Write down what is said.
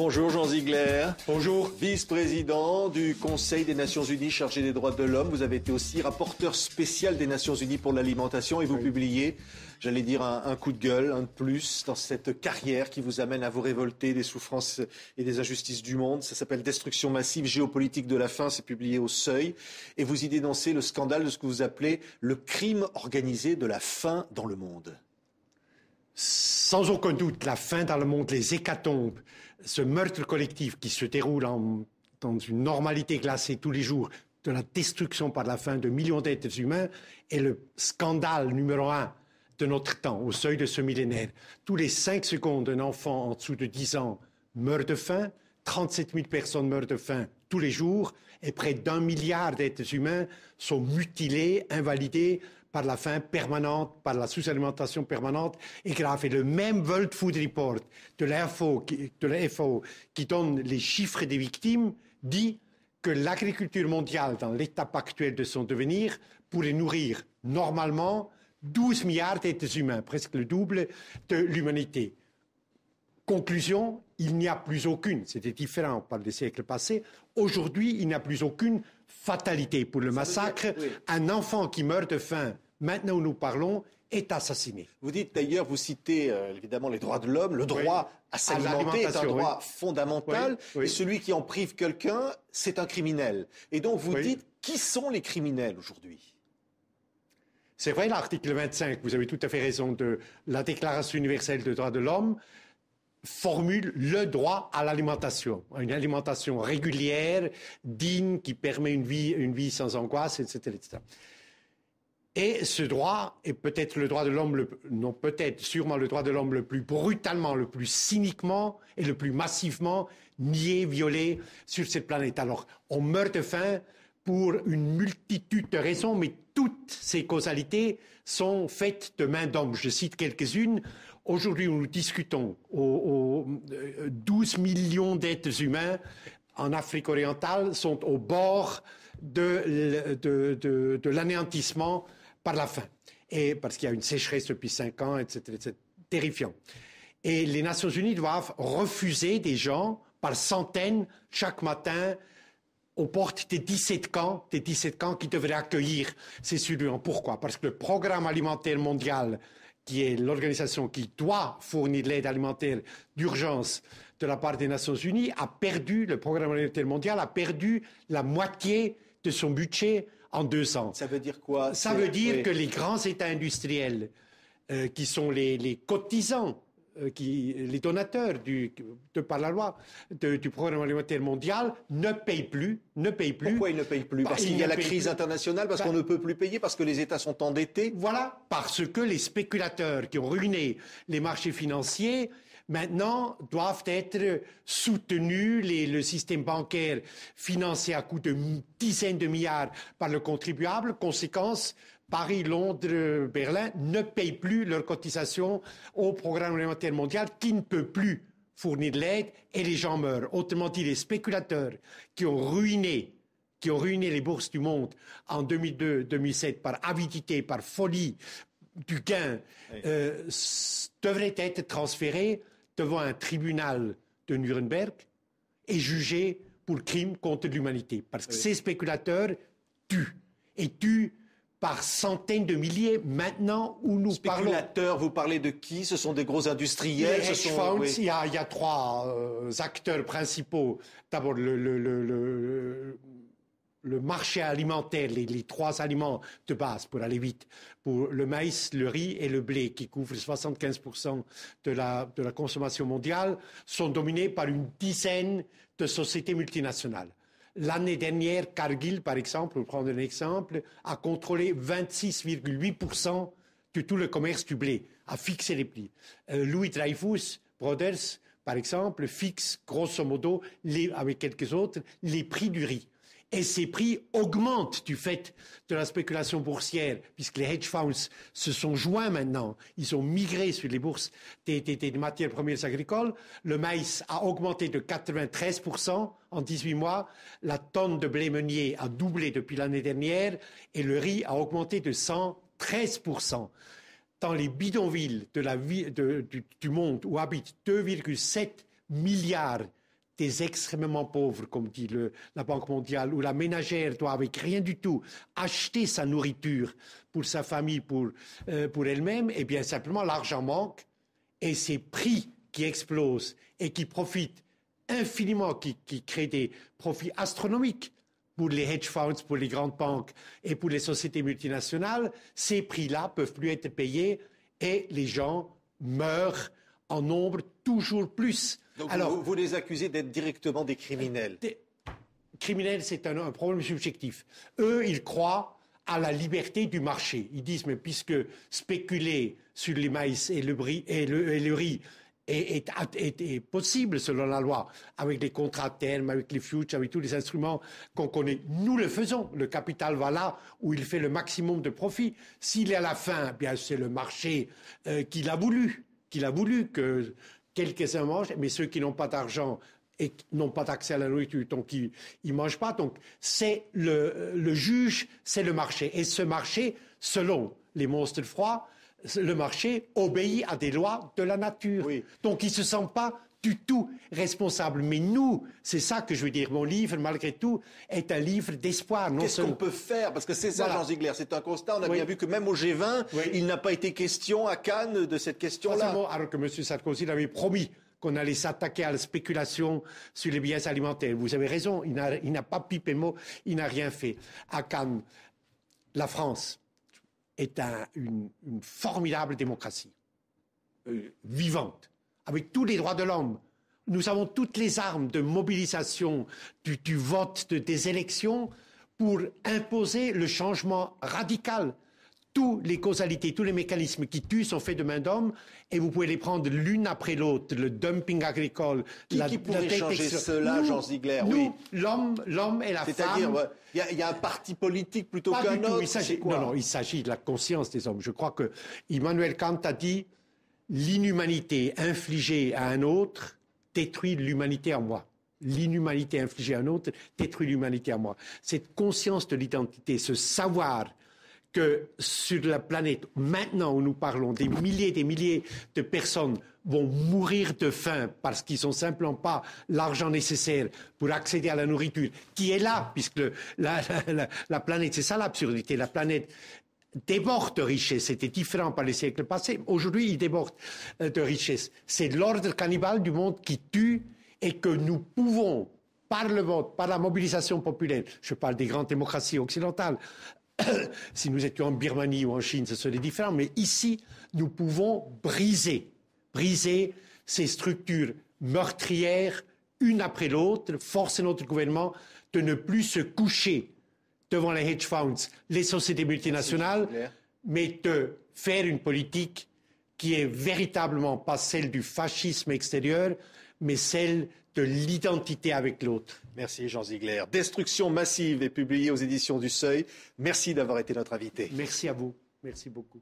Bonjour Jean Ziegler. Bonjour. Vice-président du Conseil des Nations Unies chargé des droits de l'homme. Vous avez été aussi rapporteur spécial des Nations Unies pour l'alimentation et vous publiez, j'allais dire, un coup de gueule, un de plus, dans cette carrière qui vous amène à vous révolter des souffrances et des injustices du monde. Ça s'appelle Destruction massive, géopolitique de la faim, c'est publié au Seuil. Et vous y dénoncez le scandale de ce que vous appelez le crime organisé de la faim dans le monde. Sans aucun doute, la faim dans le monde, les hécatombes, ce meurtre collectif qui se déroule dans une normalité glacée tous les jours, de la destruction par la faim de millions d'êtres humains, est le scandale numéro 1 de notre temps, au seuil de ce millénaire. Tous les 5 secondes, un enfant en dessous de 10 ans meurt de faim, 37 000 personnes meurent de faim tous les jours, et près d'1 milliard d'êtres humains sont mutilés, invalidés, par la faim permanente, par la sous-alimentation permanente et grave. Et le même World Food Report de la FAO qui donne les chiffres des victimes dit que l'agriculture mondiale, dans l'étape actuelle de son devenir, pourrait nourrir normalement 12 milliards d'êtres humains, presque le double de l'humanité. Conclusion, il n'y a plus aucune, c'était différent par les siècles passés, aujourd'hui il n'y a plus aucune fatalité pour le massacre. Oui. Un enfant qui meurt de faim, maintenant où nous parlons, est assassiné. Vous dites d'ailleurs, vous citez évidemment les droits de l'homme, le droit à s'alimenter est un droit fondamental, et celui qui en prive quelqu'un, c'est un criminel. Et donc vous dites, qui sont les criminels aujourd'hui ? C'est vrai, l'article 25, vous avez tout à fait raison, de la Déclaration universelle des droits de l'homme, formule le droit à l'alimentation, une alimentation régulière, digne, qui permet une vie sans angoisse, etc., etc. Et ce droit est peut-être le droit de l'homme, sûrement le droit de l'homme le plus brutalement, le plus cyniquement et le plus massivement nié, violé sur cette planète. Alors, on meurt de faim pour une multitude de raisons, mais toutes ces causalités sont faites de main d'homme. Je cite quelques-unes. Aujourd'hui, où nous discutons, 12 millions d'êtres humains en Afrique orientale sont au bord de l'anéantissement par la faim. Et parce qu'il y a une sécheresse depuis 5 ans, etc., etc. Terrifiant. Et les Nations Unies doivent refuser des gens par centaines chaque matin aux portes des 17 camps qui devraient accueillir ces survivants. Pourquoi ? Parce que le Programme alimentaire mondial, qui est l'organisation qui doit fournir de l'aide alimentaire d'urgence de la part des Nations Unies, le Programme alimentaire mondial a perdu la moitié de son budget en 2 ans. Ça veut dire quoi ? Ça veut dire que les grands États industriels, qui sont les cotisants, les donateurs par la loi du Programme alimentaire mondial, ne payent plus. Pourquoi ils ne payent plus ? Parce qu'il y a la crise internationale, parce qu'on ne peut plus payer, parce que les États sont endettés ? Voilà, parce que les spéculateurs qui ont ruiné les marchés financiers maintenant doivent être soutenus, le système bancaire financé à coût de dizaines de milliards par le contribuable. Conséquence, Paris, Londres, Berlin ne payent plus leurs cotisations au Programme alimentaire mondial qui ne peut plus fournir de l'aide et les gens meurent. Autrement dit, les spéculateurs qui ont ruiné les bourses du monde en 2002-2007 par avidité, par folie du gain, devraient être transférés devant un tribunal de Nuremberg et jugés pour crime contre l'humanité. Parce que ces spéculateurs tuent par centaines de milliers maintenant où nous parlons. Spéculateurs, vous parlez de qui ? Ce sont des gros industriels. Les hedge funds, il y a 3 acteurs principaux. D'abord, le marché alimentaire, les 3 aliments de base, pour aller vite, pour le maïs, le riz et le blé, qui couvrent 75% de la consommation mondiale, sont dominés par une dizaine de sociétés multinationales. L'année dernière, Cargill, par exemple, pour prendre un exemple, a contrôlé 26,8% de tout le commerce du blé, a fixé les prix. Louis Dreyfus Brothers, par exemple, fixe grosso modo, avec quelques autres, les prix du riz. Et ces prix augmentent du fait de la spéculation boursière, puisque les hedge funds se sont joints maintenant. Ils ont migré sur les bourses des matières premières agricoles. Le maïs a augmenté de 93% en 18 mois. La tonne de blé meunier a doublé depuis l'année dernière. Et le riz a augmenté de 113%. Dans les bidonvilles du monde où habitent 2,7 milliards des extrêmement pauvres, comme dit la Banque mondiale, où la ménagère doit, avec rien du tout, acheter sa nourriture pour sa famille, pour elle-même, eh bien simplement l'argent manque et ces prix qui explosent et qui profitent infiniment, qui créent des profits astronomiques pour les hedge funds, pour les grandes banques et pour les sociétés multinationales, ces prix-là peuvent plus être payés et les gens meurent en nombre toujours plus. Donc alors, vous les accusez d'être directement des criminels. Criminels, c'est un problème subjectif. Eux, ils croient à la liberté du marché. Ils disent, mais puisque spéculer sur les maïs et le riz est possible selon la loi, avec les contrats à terme, avec les futures, avec tous les instruments qu'on connaît. Nous le faisons. Le capital va là où il fait le maximum de profit. S'il est à la fin, bien c'est le marché qu'il a voulu que quelques-uns mangent, mais ceux qui n'ont pas d'argent et qui n'ont pas d'accès à la nourriture, donc ils ne mangent pas. Donc c'est le juge, c'est le marché. Et ce marché, selon les monstres de froid, le marché obéit à des lois de la nature. Oui. Donc ils ne se sentent pas du tout responsables. Mais nous, c'est ça que je veux dire. Mon livre, malgré tout, est un livre d'espoir. Qu'est-ce qu'on peut faire? Parce que c'est ça, Jean Ziegler, c'est un constat. On a bien vu que même au G20, il n'a pas été question à Cannes de cette question-là. Alors que M. Sarkozy l'avait promis qu'on allait s'attaquer à la spéculation sur les biens alimentaires. Vous avez raison, il n'a pas pipé mot, il n'a rien fait. À Cannes, la France est une formidable démocratie, vivante, avec tous les droits de l'homme. Nous avons toutes les armes de mobilisation du vote, des élections, pour imposer le changement radical. Toutes les causalités, tous les mécanismes qui tuent sont faits de main d'homme et vous pouvez les prendre l'une après l'autre. Le dumping agricole, qui pourrait changer cela, Jean Ziegler? Nous, l'homme et la femme. C'est-à-dire, il y a un parti politique plutôt qu'un autre. Non, il s'agit de la conscience des hommes. Je crois que Immanuel Kant a dit l'inhumanité infligée à un autre détruit l'humanité en moi. L'inhumanité infligée à un autre détruit l'humanité en moi. Cette conscience de l'identité, ce savoir que sur la planète, maintenant où nous parlons, des milliers de personnes vont mourir de faim parce qu'ils n'ont simplement pas l'argent nécessaire pour accéder à la nourriture, qui est là, puisque la planète, c'est ça l'absurdité, la planète déborde de richesse. C'était différent par les siècles passés. Aujourd'hui, il déborde de richesse. C'est l'ordre cannibale du monde qui tue et que nous pouvons, par le vote, par la mobilisation populaire, je parle des grandes démocraties occidentales, si nous étions en Birmanie ou en Chine, ce serait différent. Mais ici, nous pouvons briser ces structures meurtrières, une après l'autre, forcer notre gouvernement de ne plus se coucher devant les hedge funds, les sociétés multinationales, mais de faire une politique qui est véritablement pas celle du fascisme extérieur, mais celle de l'identité avec l'autre. Merci Jean Ziegler. Destruction massive est publiée aux éditions du Seuil. Merci d'avoir été notre invité. Merci à vous. Merci beaucoup.